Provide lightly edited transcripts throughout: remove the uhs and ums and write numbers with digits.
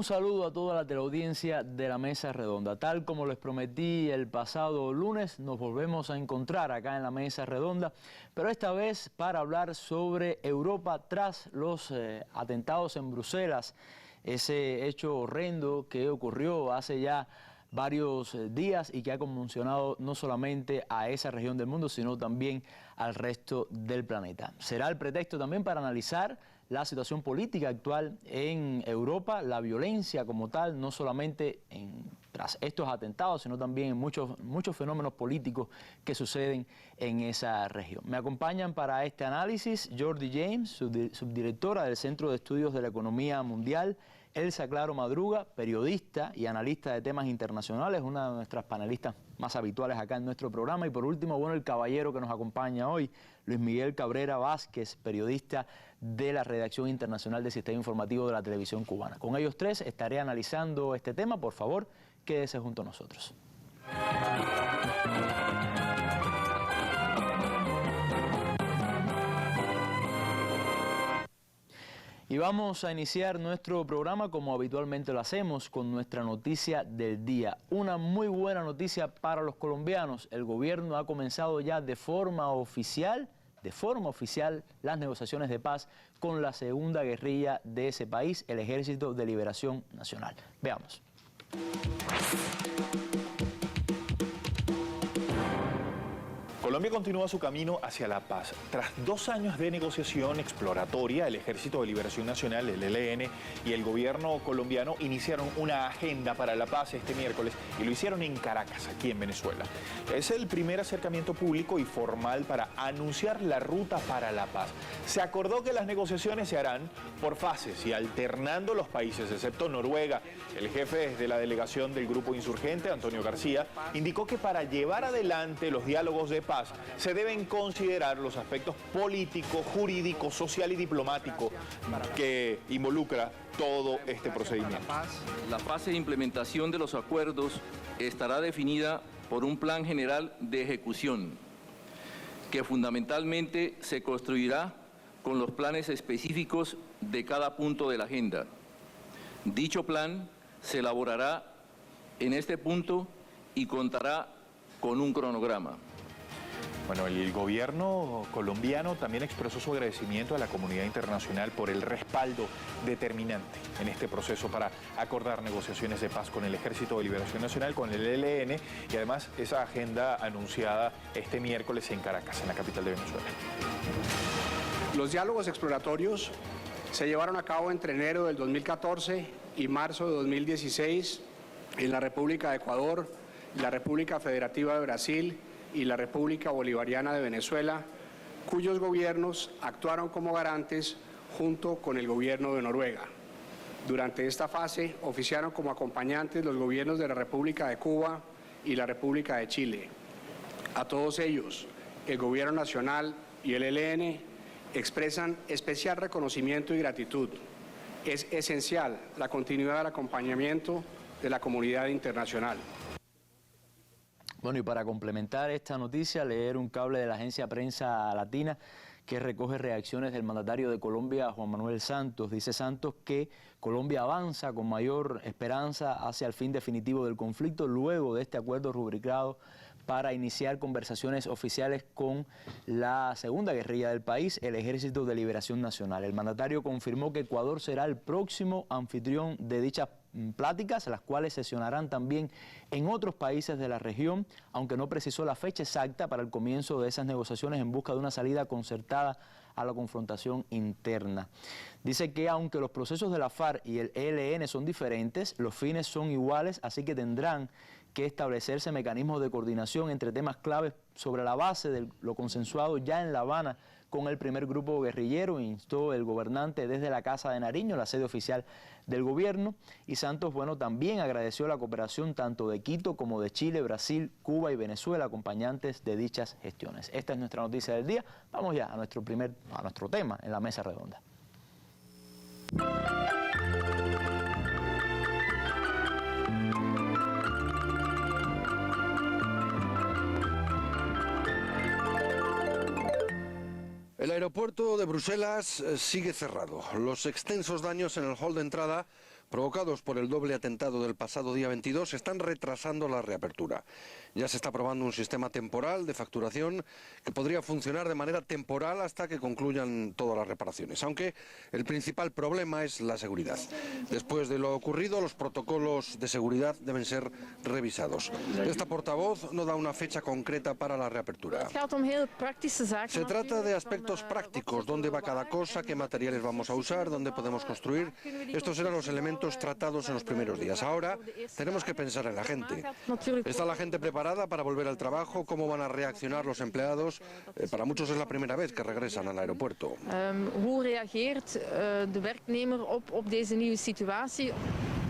Un saludo a toda la teleaudiencia de la Mesa Redonda. Tal como les prometí el pasado lunes, nos volvemos a encontrar acá en la Mesa Redonda, pero esta vez para hablar sobre Europa tras los atentados en Bruselas, ese hecho horrendo que ocurrió hace ya varios días y que ha conmocionado no solamente a esa región del mundo, sino también al resto del planeta. Será el pretexto también para analizar la situación política actual en Europa, la violencia como tal, no solamente tras estos atentados, sino también en muchos fenómenos políticos que suceden en esa región. Me acompañan para este análisis Jordi James, subdirectora del Centro de Estudios de la Economía Mundial, Elsa Claro Madruga, periodista y analista de temas internacionales, una de nuestras panelistas más habituales acá en nuestro programa. Y por último, bueno, el caballero que nos acompaña hoy, Luis Miguel Cabrera Vázquez, periodista de la redacción internacional del Sistema Informativo de la Televisión Cubana. Con ellos tres estaré analizando este tema. Por favor, quédese junto a nosotros. Y vamos a iniciar nuestro programa como habitualmente lo hacemos con nuestra noticia del día. Una muy buena noticia para los colombianos. El gobierno ha comenzado ya de forma oficial las negociaciones de paz con la segunda guerrilla de ese país, el Ejército de Liberación Nacional. Veamos. Colombia continúa su camino hacia la paz. Tras 2 años de negociación exploratoria, el Ejército de Liberación Nacional, el ELN, y el gobierno colombiano iniciaron una agenda para la paz este miércoles y lo hicieron en Caracas, aquí en Venezuela. Es el primer acercamiento público y formal para anunciar la ruta para la paz. Se acordó que las negociaciones se harán por fases y alternando los países, excepto Noruega. El jefe de la delegación del grupo insurgente, Antonio García, indicó que para llevar adelante los diálogos de paz se deben considerar los aspectos político, jurídico, social y diplomático que involucra todo este procedimiento. La fase de implementación de los acuerdos estará definida por un plan general de ejecución que fundamentalmente se construirá con los planes específicos de cada punto de la agenda. Dicho plan se elaborará en este punto y contará con un cronograma. Bueno, el gobierno colombiano también expresó su agradecimiento a la comunidad internacional por el respaldo determinante en este proceso para acordar negociaciones de paz con el Ejército de Liberación Nacional, con el ELN, y además esa agenda anunciada este miércoles en Caracas, en la capital de Venezuela. Los diálogos exploratorios se llevaron a cabo entre enero del 2014 y marzo de 2016 en la República de Ecuador, la República Federativa de Brasil y la República Bolivariana de Venezuela, cuyos gobiernos actuaron como garantes junto con el gobierno de Noruega. Durante esta fase oficiaron como acompañantes los gobiernos de la República de Cuba y la República de Chile. A todos ellos, el Gobierno Nacional y el ELN expresan especial reconocimiento y gratitud. Es esencial la continuidad del acompañamiento de la comunidad internacional. Bueno, y para complementar esta noticia, leer un cable de la agencia Prensa Latina que recoge reacciones del mandatario de Colombia, Juan Manuel Santos. Dice Santos que Colombia avanza con mayor esperanza hacia el fin definitivo del conflicto luego de este acuerdo rubricado para iniciar conversaciones oficiales con la segunda guerrilla del país, el Ejército de Liberación Nacional. El mandatario confirmó que Ecuador será el próximo anfitrión de dichas pláticas, las cuales sesionarán también en otros países de la región, aunque no precisó la fecha exacta para el comienzo de esas negociaciones en busca de una salida concertada a la confrontación interna. Dice que aunque los procesos de la FARC y el ELN son diferentes, los fines son iguales, así que tendrán que establecerse mecanismos de coordinación entre temas claves sobre la base de lo consensuado ya en La Habana con el primer grupo guerrillero, instó el gobernante desde la Casa de Nariño, la sede oficial del gobierno. Y Santos, bueno, también agradeció la cooperación tanto de Quito como de Chile, Brasil, Cuba y Venezuela, acompañantes de dichas gestiones. Esta es nuestra noticia del día. Vamos ya a nuestro tema en la Mesa Redonda. El aeropuerto de Bruselas sigue cerrado. Los extensos daños en el hall de entrada provocados por el doble atentado del pasado día 22, están retrasando la reapertura. Ya se está probando un sistema temporal de facturación que podría funcionar de manera temporal hasta que concluyan todas las reparaciones, aunque el principal problema es la seguridad. Después de lo ocurrido, los protocolos de seguridad deben ser revisados. Esta portavoz no da una fecha concreta para la reapertura. Se trata de aspectos prácticos, dónde va cada cosa, qué materiales vamos a usar, dónde podemos construir. Estos eran los elementos tratados en los primeros días. Ahora tenemos que pensar en la gente. ¿Está la gente preparada para volver al trabajo? ¿Cómo van a reaccionar los empleados? Para muchos es la primera vez que regresan al aeropuerto. ¿Cómo reageert de werknemer op deze nieuwe situatie?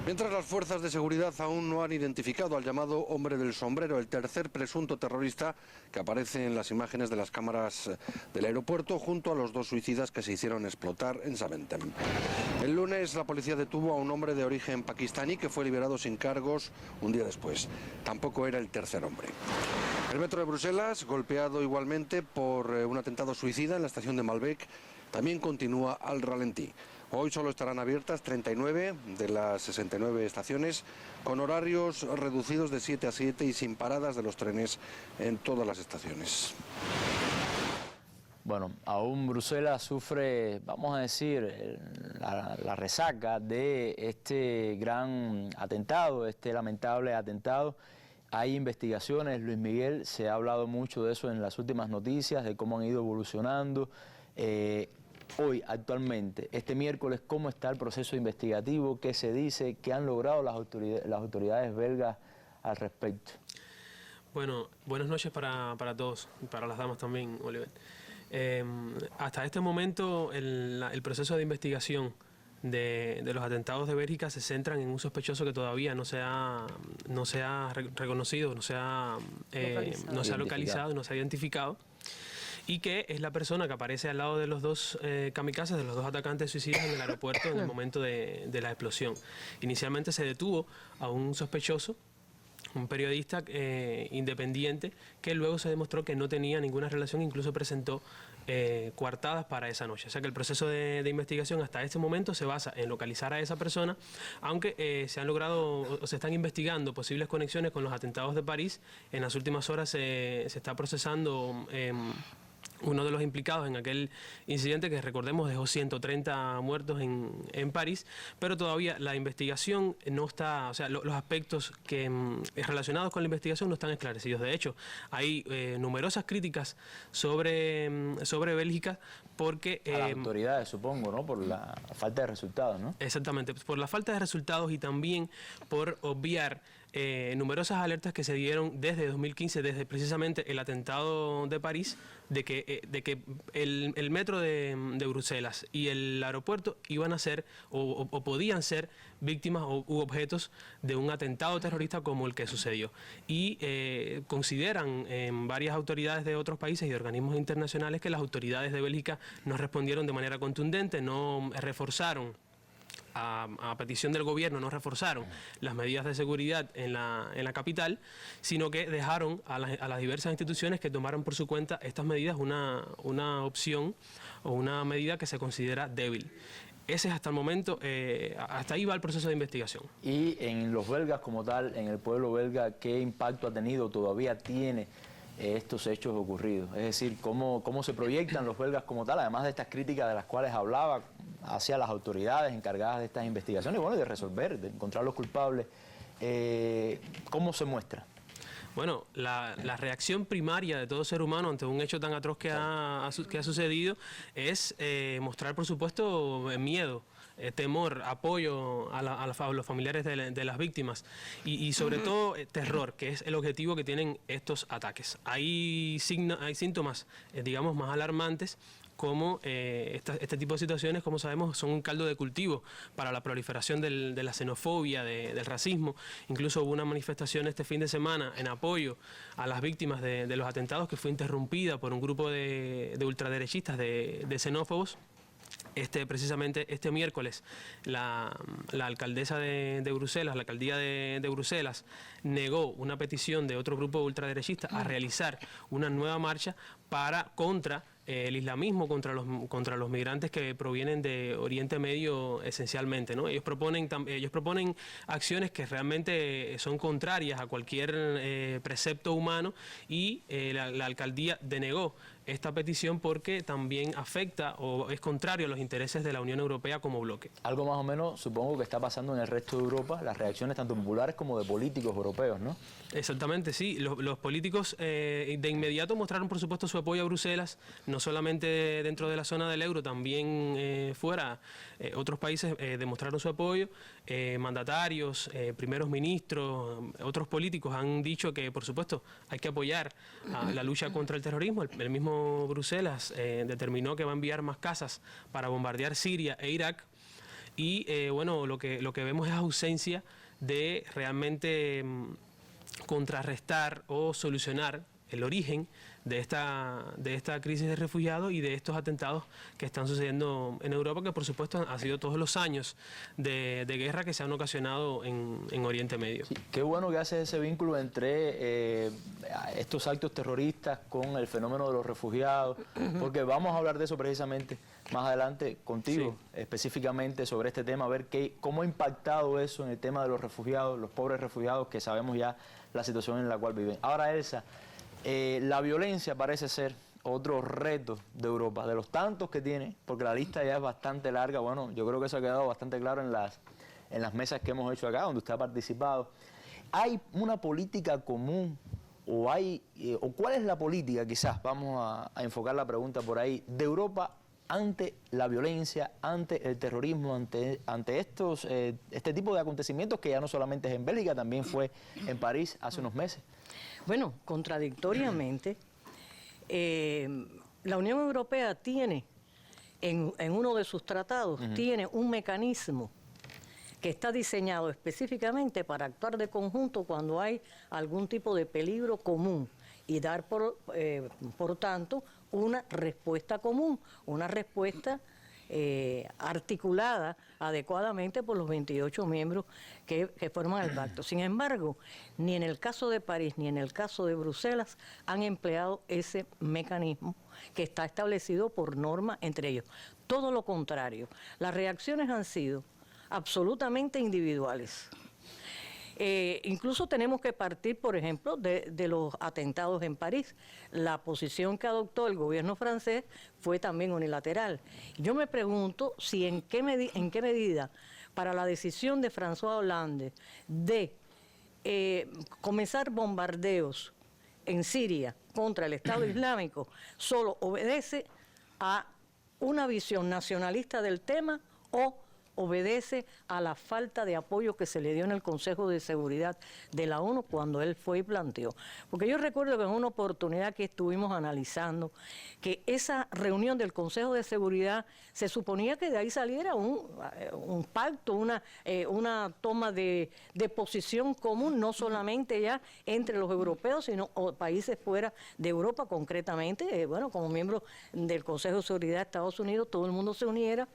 Mientras las fuerzas de seguridad aún no han identificado al llamado hombre del sombrero, el tercer presunto terrorista que aparece en las imágenes de las cámaras del aeropuerto junto a los dos suicidas que se hicieron explotar en Zaventem. El lunes la policía detuvo a un hombre de origen pakistaní que fue liberado sin cargos un día después. Tampoco era el tercer hombre. El metro de Bruselas, golpeado igualmente por un atentado suicida en la estación de Malbec, también continúa al ralentí. Hoy solo estarán abiertas 39 de las 69 estaciones, con horarios reducidos de 7 a 7 y sin paradas de los trenes en todas las estaciones. Bueno, aún Bruselas sufre, vamos a decir, la resaca de este gran atentado, este lamentable atentado. Hay investigaciones, Luis Miguel, se ha hablado mucho de eso en las últimas noticias, de cómo han ido evolucionando. Hoy, actualmente, este miércoles, ¿cómo está el proceso investigativo? ¿Qué se dice? ¿Qué han logrado las autoridades belgas al respecto? Bueno, buenas noches para todos, y para las damas también, Oliver. Hasta este momento, el proceso de investigación de los atentados de Bélgica se centran en un sospechoso que todavía no se ha reconocido, no se ha localizado, no se ha identificado, y que es la persona que aparece al lado de los dos kamikazes, de los dos atacantes suicidas en el aeropuerto en el momento de la explosión. Inicialmente se detuvo a un sospechoso, un periodista independiente, que luego se demostró que no tenía ninguna relación, incluso presentó coartadas para esa noche. O sea que el proceso de investigación hasta este momento se basa en localizar a esa persona, aunque se han logrado o se están investigando posibles conexiones con los atentados de París. En las últimas horas se está procesando uno de los implicados en aquel incidente que, recordemos, dejó 130 muertos en París, pero todavía la investigación no está, o sea, los aspectos relacionados con la investigación no están esclarecidos. De hecho, hay numerosas críticas sobre Bélgica porque... a las autoridades, supongo, ¿no? Por la falta de resultados, ¿no? Exactamente, por la falta de resultados y también por obviar numerosas alertas que se dieron desde 2015, desde precisamente el atentado de París, de que el metro de Bruselas y el aeropuerto iban a ser o podían ser víctimas u objetos de un atentado terrorista como el que sucedió. Y consideran varias autoridades de otros países y organismos internacionales que las autoridades de Bélgica no respondieron de manera contundente, no reforzaron. A petición del gobierno no reforzaron las medidas de seguridad en la capital, sino que dejaron a las diversas instituciones que tomaran por su cuenta estas medidas una opción o una medida que se considera débil. Ese es hasta el momento, hasta ahí va el proceso de investigación. Y en los belgas como tal, en el pueblo belga, ¿qué impacto ha tenido, todavía tiene estos hechos ocurridos? Es decir, ¿cómo se proyectan los belgas como tal, además de estas críticas de las cuales hablaba hacia las autoridades encargadas de estas investigaciones, y bueno, de resolver, de encontrar los culpables? ¿Cómo se muestra? Bueno, la reacción primaria de todo ser humano ante un hecho tan atroz que ha sucedido es mostrar, por supuesto, miedo, temor, apoyo a los familiares de las víctimas y sobre todo terror, que es el objetivo que tienen estos ataques. Hay síntomas, digamos, más alarmantes, como este tipo de situaciones, como sabemos, son un caldo de cultivo para la proliferación de la xenofobia, del racismo. Incluso hubo una manifestación este fin de semana en apoyo a las víctimas de los atentados que fue interrumpida por un grupo de ultraderechistas, de xenófobos. Precisamente este miércoles la alcaldesa de Bruselas, la alcaldía de Bruselas, negó una petición de otro grupo ultraderechista a realizar una nueva marcha contra el islamismo contra los migrantes que provienen de Oriente Medio esencialmente, ¿no? Ellos proponen acciones que realmente son contrarias a cualquier precepto humano y la alcaldía denegó esta petición porque también afecta o es contrario a los intereses de la Unión Europea como bloque. Algo más o menos supongo que está pasando en el resto de Europa, las reacciones tanto populares como de políticos europeos, ¿no? Exactamente, sí. Los políticos de inmediato mostraron por supuesto su apoyo a Bruselas, no solamente dentro de la zona del euro, también fuera. Otros países demostraron su apoyo, mandatarios, primeros ministros, otros políticos han dicho que por supuesto hay que apoyar a la lucha contra el terrorismo. El mismo Bruselas determinó que va a enviar más cazas para bombardear Siria e Irak y bueno, lo que vemos es ausencia de realmente contrarrestar o solucionar el origen de esta crisis de refugiados y de estos atentados que están sucediendo en Europa, que por supuesto han sido todos los años de guerra que se han ocasionado en Oriente Medio. Sí, qué bueno que hace ese vínculo entre estos actos terroristas con el fenómeno de los refugiados, porque vamos a hablar de eso precisamente más adelante contigo, sí, específicamente sobre este tema, a ver cómo ha impactado eso en el tema de los refugiados, los pobres refugiados, que sabemos ya la situación en la cual viven. Ahora, Elsa, la violencia parece ser otro reto de Europa, de los tantos que tiene, porque la lista ya es bastante larga. Bueno, yo creo que eso ha quedado bastante claro en las mesas que hemos hecho acá, donde usted ha participado. ¿Hay una política común o cuál es la política, quizás, vamos a enfocar la pregunta por ahí, de Europa ante la violencia, ante el terrorismo, ante este tipo de acontecimientos que ya no solamente es en Bélgica, también fue en París hace unos meses? Bueno, contradictoriamente, la Unión Europea tiene, en uno de sus tratados, tiene un mecanismo que está diseñado específicamente para actuar de conjunto cuando hay algún tipo de peligro común y dar, por tanto, una respuesta común, una respuesta articulada adecuadamente por los 28 miembros que forman el pacto. Sin embargo, ni en el caso de París ni en el caso de Bruselas han empleado ese mecanismo que está establecido por norma entre ellos. Todo lo contrario, las reacciones han sido absolutamente individuales. Incluso tenemos que partir, por ejemplo, de los atentados en París. La posición que adoptó el gobierno francés fue también unilateral. Yo me pregunto si en qué medida para la decisión de François Hollande de comenzar bombardeos en Siria contra el Estado Islámico solo obedece a una visión nacionalista del tema o obedece a la falta de apoyo que se le dio en el Consejo de Seguridad de la ONU cuando él fue y planteó. Porque yo recuerdo que en una oportunidad que estuvimos analizando, que esa reunión del Consejo de Seguridad se suponía que de ahí saliera un pacto, una toma de posición común, no solamente ya entre los europeos, sino países fuera de Europa, concretamente, bueno, como miembro del Consejo de Seguridad de Estados Unidos, todo el mundo se uniera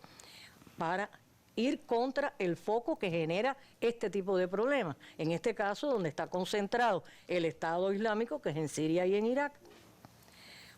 para ir contra el foco que genera este tipo de problemas. En este caso, donde está concentrado el Estado Islámico, que es en Siria y en Irak.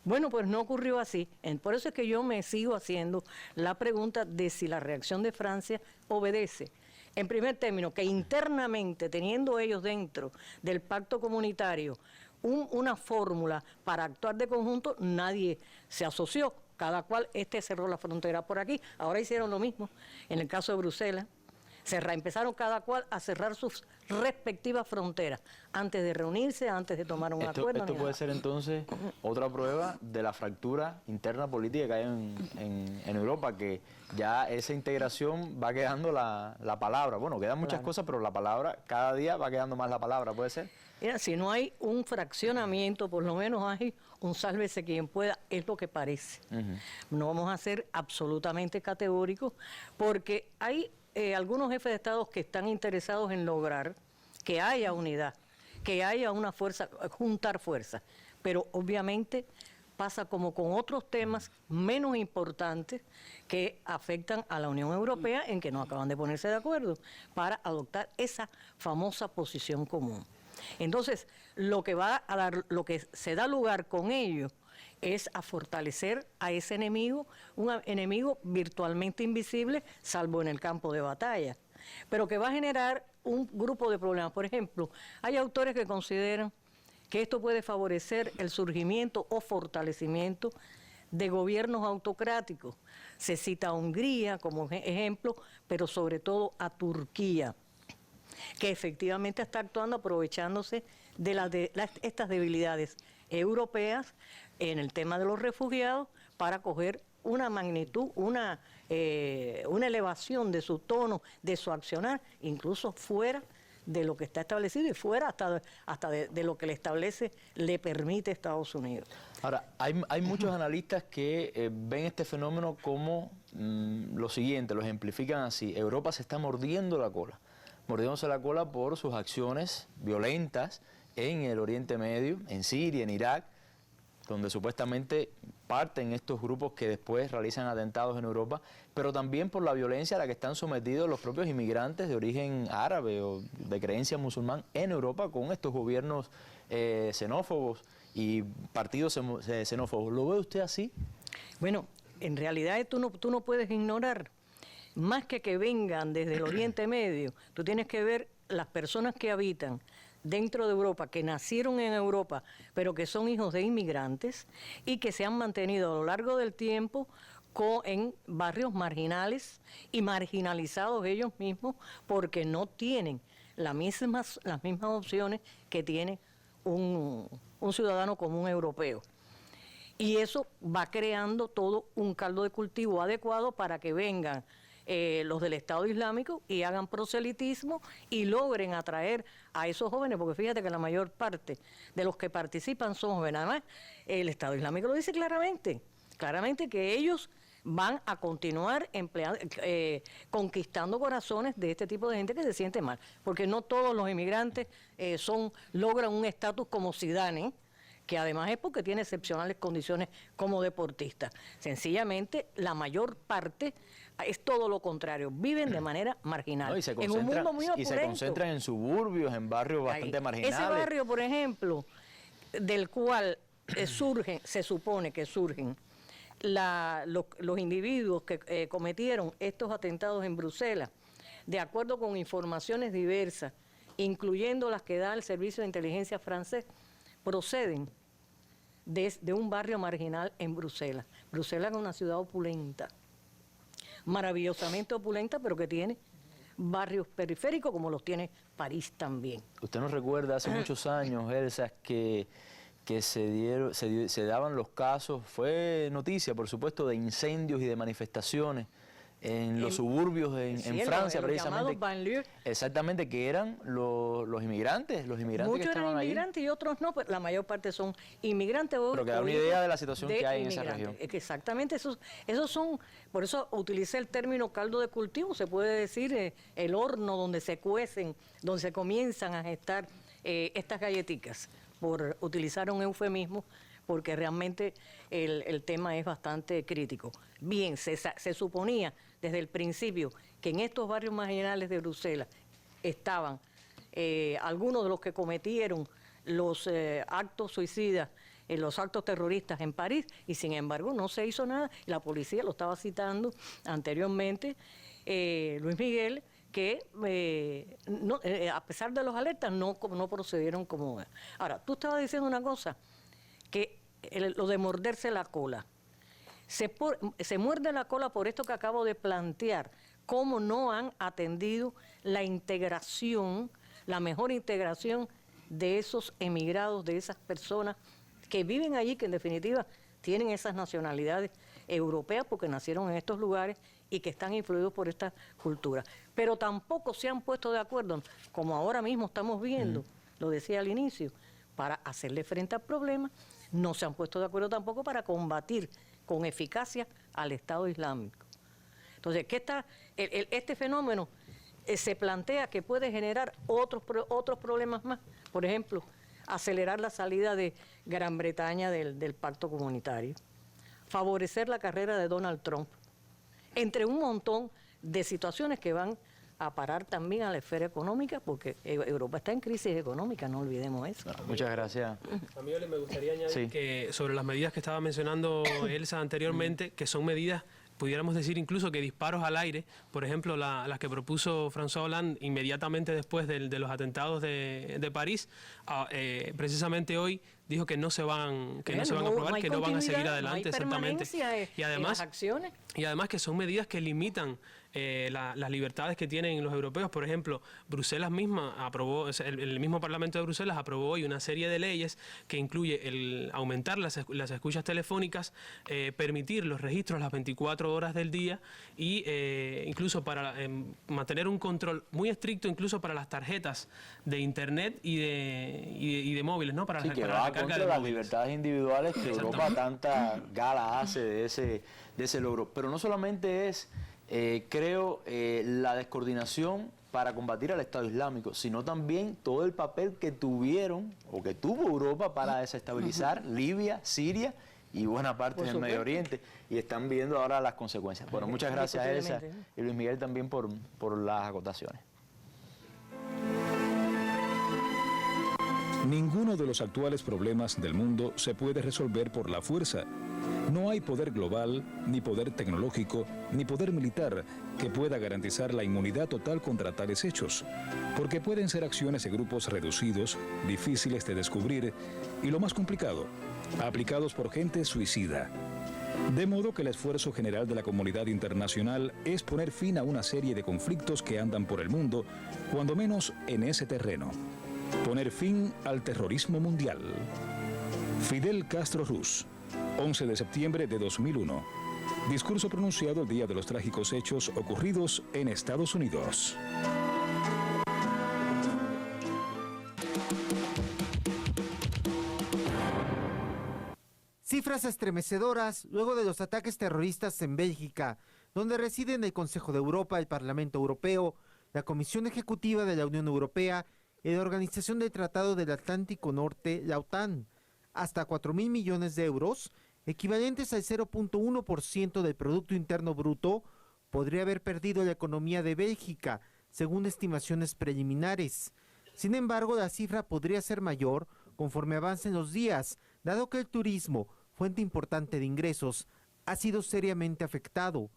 Bueno, pues no ocurrió así. Por eso es que yo me sigo haciendo la pregunta de si la reacción de Francia obedece. En primer término, que internamente, teniendo ellos dentro del pacto comunitario una fórmula para actuar de conjunto, nadie se asoció. Cada cual cerró la frontera por aquí. Ahora hicieron lo mismo en el caso de Bruselas. Empezaron cada cual a cerrar sus respectivas fronteras antes de reunirse, antes de tomar un acuerdo. Esto puede ser entonces otra prueba de la fractura interna política que hay en Europa, que ya esa integración va quedando la palabra. Bueno, quedan muchas cosas, pero la palabra, cada día va quedando más la palabra, ¿puede ser? Mira, si no hay un fraccionamiento, por lo menos hay un sálvese quien pueda, es lo que parece. No vamos a ser absolutamente categóricos, porque hay algunos jefes de Estado que están interesados en lograr que haya unidad, que haya una fuerza, juntar fuerzas, pero obviamente pasa como con otros temas menos importantes que afectan a la Unión Europea, en que no acaban de ponerse de acuerdo para adoptar esa famosa posición común. Entonces, lo que se da lugar con ello es a fortalecer a ese enemigo, un enemigo virtualmente invisible, salvo en el campo de batalla, pero que va a generar un grupo de problemas. Por ejemplo, hay autores que consideran que esto puede favorecer el surgimiento o fortalecimiento de gobiernos autocráticos. Se cita a Hungría como ejemplo, pero sobre todo a Turquía, que efectivamente está actuando aprovechándose de estas debilidades europeas en el tema de los refugiados para coger una magnitud, una elevación de su tono, de su accionar, incluso fuera de lo que está establecido y fuera hasta de lo que le permite Estados Unidos. Ahora, hay muchos analistas que ven este fenómeno como lo siguiente, lo ejemplifican así: Europa se está mordiéndose la cola por sus acciones violentas en el Oriente Medio, en Siria, en Irak, donde supuestamente parten estos grupos que después realizan atentados en Europa, pero también por la violencia a la que están sometidos los propios inmigrantes de origen árabe o de creencia musulmán en Europa, con estos gobiernos xenófobos y partidos xenófobos. ¿Lo ve usted así? Bueno, en realidad tú no puedes ignorar, más que vengan desde el Oriente Medio, tú tienes que ver las personas que habitan dentro de Europa, que nacieron en Europa, pero que son hijos de inmigrantes y que se han mantenido a lo largo del tiempo en barrios marginales y marginalizados ellos mismos porque no tienen las mismas opciones que tiene un ciudadano común europeo. Y eso va creando todo un caldo de cultivo adecuado para que vengan los del Estado Islámico y hagan proselitismo y logren atraer a esos jóvenes, porque fíjate que la mayor parte de los que participan son jóvenes. Además, el Estado Islámico lo dice claramente que ellos van a continuar conquistando corazones de este tipo de gente que se siente mal, porque no todos los inmigrantes logran un estatus como Zidane, que además es porque tiene excepcionales condiciones como deportista. Sencillamente, la mayor parte es todo lo contrario, viven de manera marginal. No, y se concentran en suburbios, en barrios bastante marginales. Ese barrio, por ejemplo, del cual se supone que surgen los individuos que cometieron estos atentados en Bruselas, de acuerdo con informaciones diversas, incluyendo las que da el Servicio de Inteligencia francés, proceden de un barrio marginal en Bruselas. Bruselas es una ciudad opulenta, maravillosamente opulenta, pero que tiene barrios periféricos como los tiene París también. ¿Usted nos recuerda hace muchos años, Elsa, que se daban los casos, fue noticia, por supuesto, de incendios y de manifestaciones en los suburbios en Francia, precisamente? Exactamente, que eran los inmigrantes Muchos que estaban eran inmigrantes y otros no, pues la mayor parte son inmigrantes. Pero que da una idea de la situación que hay en esa región. Exactamente, esos son, por eso utilicé el término caldo de cultivo, se puede decir el horno donde se cuecen, donde se comienzan a gestar estas galletitas, por utilizar un eufemismo, porque realmente el tema es bastante crítico. Bien, se suponía desde el principio que en estos barrios marginales de Bruselas estaban algunos de los que cometieron los actos suicidas, los actos terroristas en París, y sin embargo no se hizo nada. La policía, lo estaba citando anteriormente Luis Miguel, que a pesar de los alertas no procedieron como... Ahora, tú estabas diciendo una cosa, que lo de morderse la cola. Se muerde la cola por esto que acabo de plantear, cómo no han atendido la integración, la mejor integración de esos emigrados, de esas personas que viven allí, que en definitiva tienen esas nacionalidades europeas porque nacieron en estos lugares y que están influidos por esta cultura. Pero tampoco se han puesto de acuerdo, como ahora mismo estamos viendo, lo decía al inicio, para hacerle frente al problema. No se han puesto de acuerdo tampoco para combatir con eficacia al Estado Islámico. Entonces, este fenómeno se plantea que puede generar otros problemas más. Por ejemplo, acelerar la salida de Gran Bretaña del pacto comunitario, favorecer la carrera de Donald Trump, entre un montón de situaciones que van a parar también a la esfera económica, porque Europa está en crisis económica, no olvidemos eso. Muchas gracias. A mí me gustaría añadir Sí. que sobre las medidas que estaba mencionando Elsa anteriormente, que son medidas, pudiéramos decir incluso que disparos al aire, por ejemplo, las que propuso François Hollande inmediatamente después de los atentados de París, precisamente hoy dijo que no se van, a aprobar, que no van a seguir adelante, exactamente. Y además, acciones. Y además que son medidas que limitan las libertades que tienen los europeos. Por ejemplo, Bruselas misma aprobó, el mismo Parlamento de Bruselas aprobó hoy una serie de leyes que incluye el aumentar las escuchas telefónicas, permitir los registros las 24 horas del día y incluso para mantener un control muy estricto incluso para las tarjetas de internet y de móviles, ¿no? Para, Sí, que para va la carga contra de las móviles. libertades individuales que Europa tanta gala hace de ese logro. Pero no solamente es, creo, la descoordinación para combatir al Estado Islámico, sino también todo el papel que tuvieron o que tuvo Europa para desestabilizar Libia, Siria y buena parte del Medio Oriente. Y están viendo ahora las consecuencias. Bueno, muchas gracias Elsa y Luis Miguel también por las acotaciones. Ninguno de los actuales problemas del mundo se puede resolver por la fuerza. No hay poder global, ni poder tecnológico, ni poder militar que pueda garantizar la inmunidad total contra tales hechos, porque pueden ser acciones de grupos reducidos, difíciles de descubrir y, lo más complicado, aplicados por gente suicida. De modo que el esfuerzo general de la comunidad internacional es poner fin a una serie de conflictos que andan por el mundo, cuando menos en ese terreno. Poner fin al terrorismo mundial. Fidel Castro Ruz, 11 de septiembre de 2001. Discurso pronunciado el día de los trágicos hechos ocurridos en Estados Unidos. Cifras estremecedoras luego de los ataques terroristas en Bélgica, donde residen el Consejo de Europa, el Parlamento Europeo, la Comisión Ejecutiva de la Unión Europea y la Organización del Tratado del Atlántico Norte, la OTAN. Hasta 4.000 millones de euros, equivalentes al 0.1% del Producto Interno Bruto, podría haber perdido la economía de Bélgica, según estimaciones preliminares. Sin embargo, la cifra podría ser mayor conforme avancen los días, dado que el turismo, fuente importante de ingresos, ha sido seriamente afectado.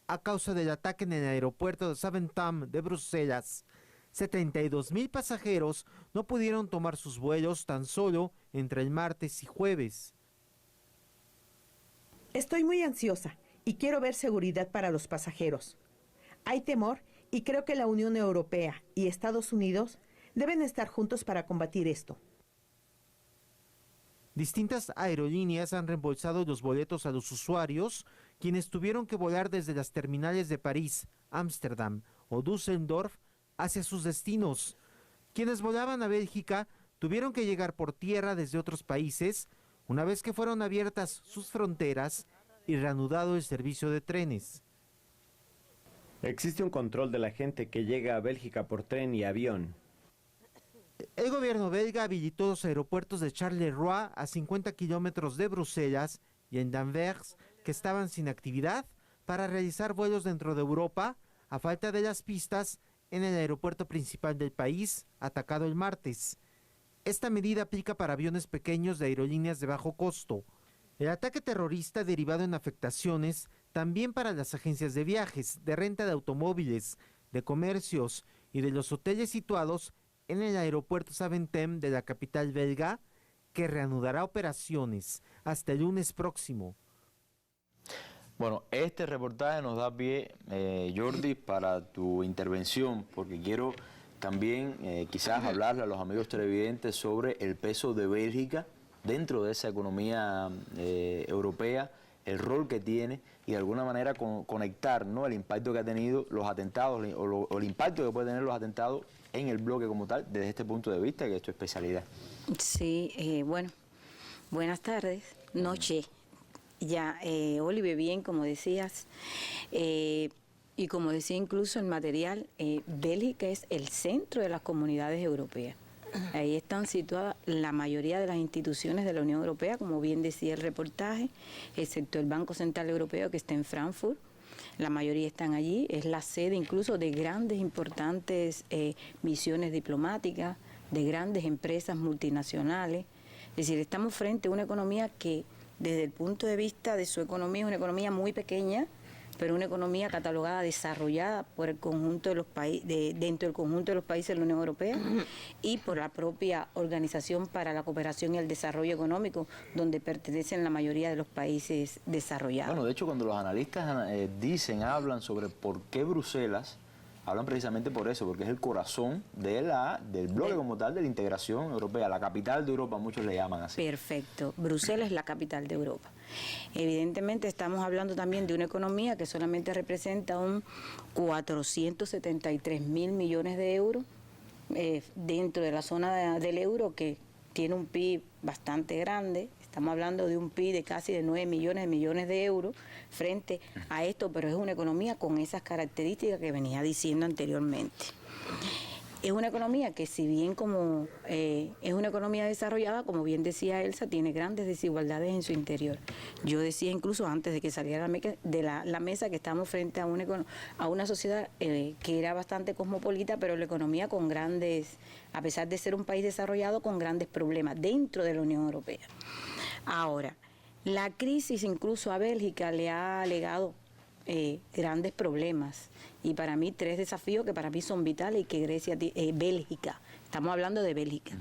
A causa del ataque en el aeropuerto de Zaventem de Bruselas, 72.000 pasajeros no pudieron tomar sus vuelos tan solo entre el martes y jueves. Estoy muy ansiosa y quiero ver seguridad para los pasajeros. Hay temor y creo que la Unión Europea y Estados Unidos deben estar juntos para combatir esto. Distintas aerolíneas han reembolsado los boletos a los usuarios, quienes tuvieron que volar desde las terminales de París, Ámsterdam o Düsseldorf hacia sus destinos. Quienes volaban a Bélgica tuvieron que llegar por tierra desde otros países, una vez que fueron abiertas sus fronteras y reanudado el servicio de trenes. Existe un control de la gente que llega a Bélgica por tren y avión. El gobierno belga habilitó los aeropuertos de Charleroi a 50 kilómetros de Bruselas y en Danvers, que estaban sin actividad, para realizar vuelos dentro de Europa, a falta de las pistas en el aeropuerto principal del país, atacado el martes. Esta medida aplica para aviones pequeños de aerolíneas de bajo costo. El ataque terrorista derivado en afectaciones también para las agencias de viajes, de renta de automóviles, de comercios y de los hoteles situados en el aeropuerto Zaventem de la capital belga, que reanudará operaciones hasta el lunes próximo. Bueno, este reportaje nos da pie, Jordi, para tu intervención, porque quiero también quizás hablarle a los amigos televidentes sobre el peso de Bélgica dentro de esa economía europea, el rol que tiene y de alguna manera conectar, ¿no?, el impacto que ha tenido los atentados o el impacto que puede tener los atentados en el bloque como tal, desde este punto de vista, que es tu especialidad. Sí, bueno, buenas tardes, noche. Ya, Olive, bien, como decías, y como decía incluso el material, Bélgica es el centro de las comunidades europeas. Ahí están situadas la mayoría de las instituciones de la Unión Europea, como bien decía el reportaje, excepto el Banco Central Europeo, que está en Frankfurt. la mayoría están allí, es la sede incluso de grandes, importantes misiones diplomáticas, de grandes empresas multinacionales. Es decir, estamos frente a una economía que desde el punto de vista de su economía es una economía muy pequeña, pero una economía catalogada desarrollada por el conjunto de los países, dentro del conjunto de los países de la Unión Europea y por la propia Organización para la Cooperación y el Desarrollo Económico, donde pertenecen la mayoría de los países desarrollados. Bueno, de hecho, cuando los analistas hablan sobre por qué Bruselas, hablan precisamente por eso, porque es el corazón del bloque como tal de la integración europea, la capital de Europa, muchos le llaman así. Perfecto, Bruselas es la capital de Europa. Evidentemente estamos hablando también de una economía que solamente representa un 473.000 millones de euros dentro de la zona del euro, que tiene un PIB bastante grande. Estamos hablando de un PIB de casi de 9 millones de euros frente a esto, pero es una economía con esas características que venía diciendo anteriormente. Es una economía que, si bien como es una economía desarrollada, como bien decía Elsa, tiene grandes desigualdades en su interior. Yo decía incluso antes de que saliera de la mesa que estamos frente a una sociedad que era bastante cosmopolita, pero la economía con grandes, a pesar de ser un país desarrollado, con grandes problemas dentro de la Unión Europea. Ahora, la crisis incluso a Bélgica le ha legado grandes problemas, y para mí 3 desafíos que para mí son vitales y que Bélgica, estamos hablando de Bélgica,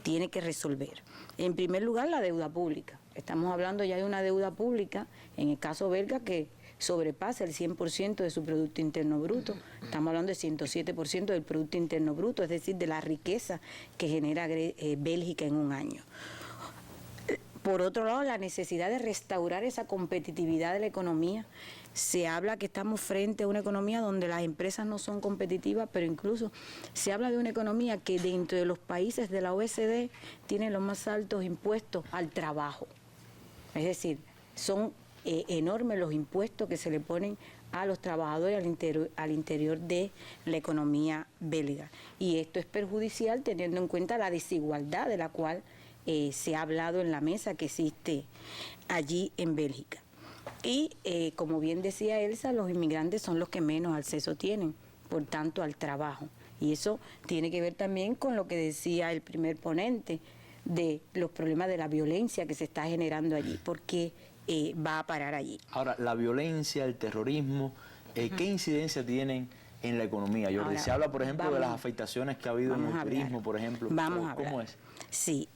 tiene que resolver. En primer lugar, la deuda pública. Estamos hablando ya de una deuda pública, en el caso belga, que sobrepasa el 100% de su Producto Interno Bruto. Estamos hablando de 107% del Producto Interno Bruto, es decir, de la riqueza que genera Bélgica en un año. Por otro lado, la necesidad de restaurar esa competitividad de la economía. Se habla que estamos frente a una economía donde las empresas no son competitivas, pero incluso se habla de una economía que dentro de los países de la OECD tiene los más altos impuestos al trabajo. Es decir, son enormes los impuestos que se le ponen a los trabajadores al interior de la economía belga. Y esto es perjudicial teniendo en cuenta la desigualdad de la cual se ha hablado en la mesa que existe allí en Bélgica. Y como bien decía Elsa, los inmigrantes son los que menos acceso tienen, por tanto, al trabajo. Y eso tiene que ver también con lo que decía el primer ponente, de los problemas de la violencia que se está generando allí, porque va a parar allí. Ahora, la violencia, el terrorismo, ¿qué incidencia tienen en la economía, Jordi? Ahora, se habla, por ejemplo, de las afectaciones que ha habido en el turismo, por ejemplo. ¿Cómo es? Sí,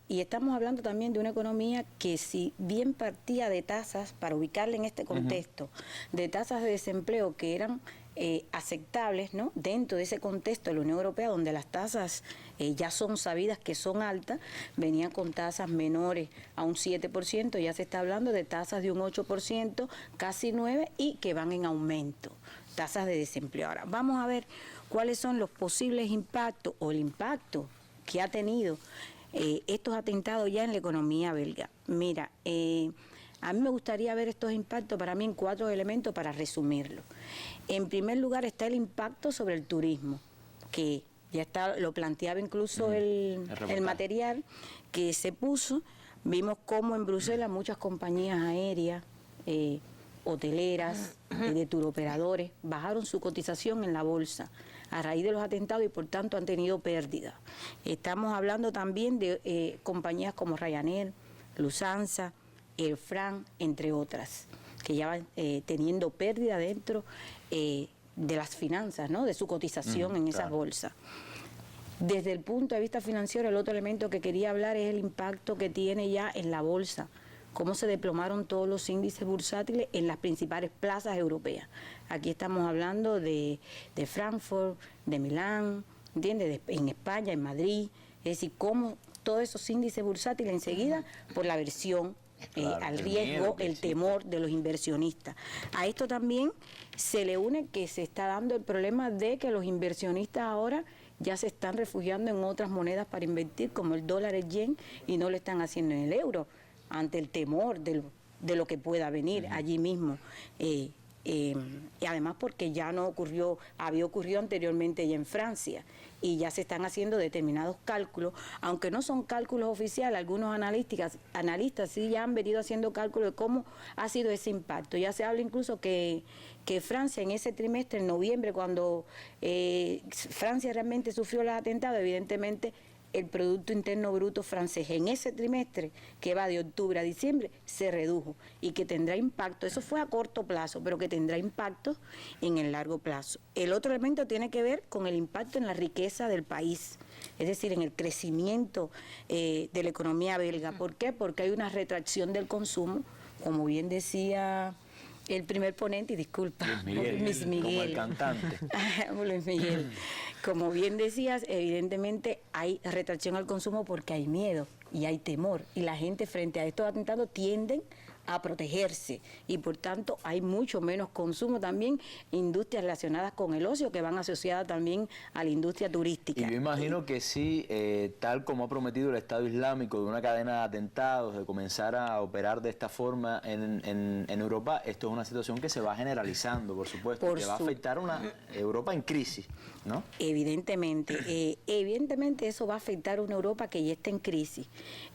y estamos hablando también de una economía que, si bien partía de tasas, para ubicarla en este contexto, de tasas de desempleo que eran aceptables, ¿no?, dentro de ese contexto de la Unión Europea, donde las tasas ya son sabidas que son altas, venían con tasas menores a un 7%, ya se está hablando de tasas de un 8%, casi 9%, y que van en aumento, tasas de desempleo. Ahora, vamos a ver cuáles son los posibles impactos o el impacto que ha tenido estos atentados ya en la economía belga. Mira, a mí me gustaría ver estos impactos para mí en 4 elementos para resumirlo. En primer lugar está el impacto sobre el turismo, que ya está, lo planteaba incluso el material que se puso. Vimos cómo en Bruselas muchas compañías aéreas, hoteleras, de turoperadores, bajaron su cotización en la bolsa a raíz de los atentados y por tanto han tenido pérdidas. Estamos hablando también de compañías como Ryanair, Lufthansa, Air France, entre otras, que ya van teniendo pérdida dentro de las finanzas, ¿no?, de su cotización en esas bolsas. Desde el punto de vista financiero, el otro elemento que quería hablar es el impacto que tiene ya en la bolsa, cómo se desplomaron todos los índices bursátiles en las principales plazas europeas. Aquí estamos hablando de Frankfurt, de Milán, ¿entiendes?, en España, en Madrid, es decir, cómo todos esos índices bursátiles enseguida, por la aversión al riesgo, el temor de los inversionistas. A esto también se le une que se está dando el problema de que los inversionistas ahora ya se están refugiando en otras monedas para invertir, como el dólar, el yen, y no lo están haciendo en el euro, ante el temor de lo que pueda venir allí mismo Y además porque ya no ocurrió, había ocurrido anteriormente ya en Francia, y ya se están haciendo determinados cálculos, aunque no son cálculos oficiales, algunos analistas sí ya han venido haciendo cálculos de cómo ha sido ese impacto. Ya se habla incluso que Francia en ese trimestre, en noviembre, cuando Francia realmente sufrió los atentados, evidentemente el Producto Interno Bruto francés en ese trimestre, que va de octubre a diciembre, se redujo y que tendrá impacto, eso fue a corto plazo, pero que tendrá impacto en el largo plazo. El otro elemento tiene que ver con el impacto en la riqueza del país, es decir, en el crecimiento de la economía belga. ¿Por qué? Porque hay una retracción del consumo, como bien decía el primer ponente, y disculpa, Luis Miguel, como el cantante. Luis Miguel. Como bien decías, evidentemente hay retracción al consumo porque hay miedo y hay temor. Y la gente frente a estos atentados tienden a protegerse y por tanto hay mucho menos consumo también, industrias relacionadas con el ocio que van asociadas también a la industria turística. Y yo imagino que sí, tal como ha prometido el Estado Islámico de una cadena de atentados, de comenzar a operar de esta forma en Europa, esto es una situación que se va generalizando, por supuesto, que va a afectar a una Europa en crisis, ¿no? Evidentemente eso va a afectar a una Europa que ya está en crisis.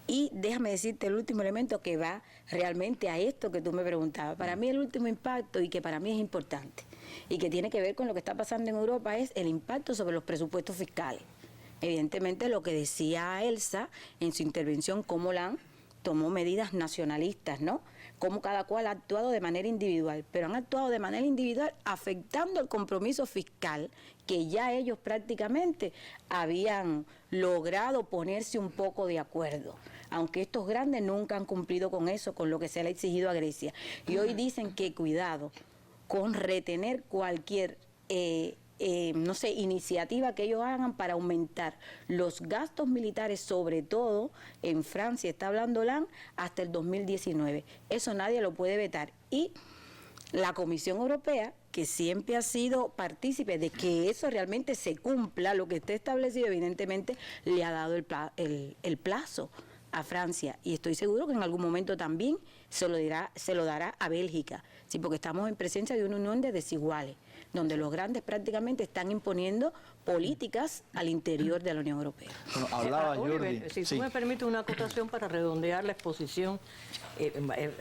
Y déjame decirte el último elemento que va realmente a esto que tú me preguntabas. Para mí el último impacto, y que para mí es importante, y que tiene que ver con lo que está pasando en Europa, es el impacto sobre los presupuestos fiscales. Evidentemente lo que decía Elsa en su intervención, cómo Hollande tomó medidas nacionalistas, ¿no? Cómo cada cual ha actuado de manera individual, pero han actuado de manera individual afectando el compromiso fiscal que ya ellos prácticamente habían logrado ponerse un poco de acuerdo, aunque estos grandes nunca han cumplido con eso, con lo que se le ha exigido a Grecia. Y hoy dicen que cuidado con retener cualquier iniciativa que ellos hagan para aumentar los gastos militares, sobre todo en Francia, está hablando Hollande, hasta el 2019. Eso nadie lo puede vetar. Y la Comisión Europea, que siempre ha sido partícipe de que eso realmente se cumpla, lo que esté establecido, evidentemente le ha dado el plazo a Francia, y estoy seguro que en algún momento también se lo dará a Bélgica, sí, porque estamos en presencia de una unión de desiguales, donde los grandes prácticamente están imponiendo políticas al interior de la Unión Europea. Bueno, hablaba Jordi. Si tú me permites una acotación para redondear la exposición,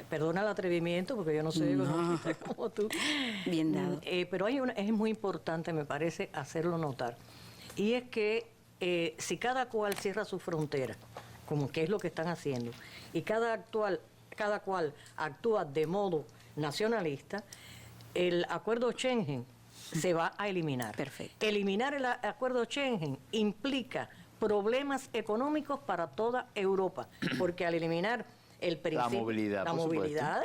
perdona el atrevimiento porque yo no soy economista como tú. Bien dado. Pero es muy importante, me parece, hacerlo notar. Y es que si cada cual cierra su frontera, como que es lo que están haciendo, y cada cual actúa de modo nacionalista, el acuerdo Schengen se va a eliminar. Perfecto. Eliminar el acuerdo Schengen implica problemas económicos para toda Europa, porque al eliminar el principio, la movilidad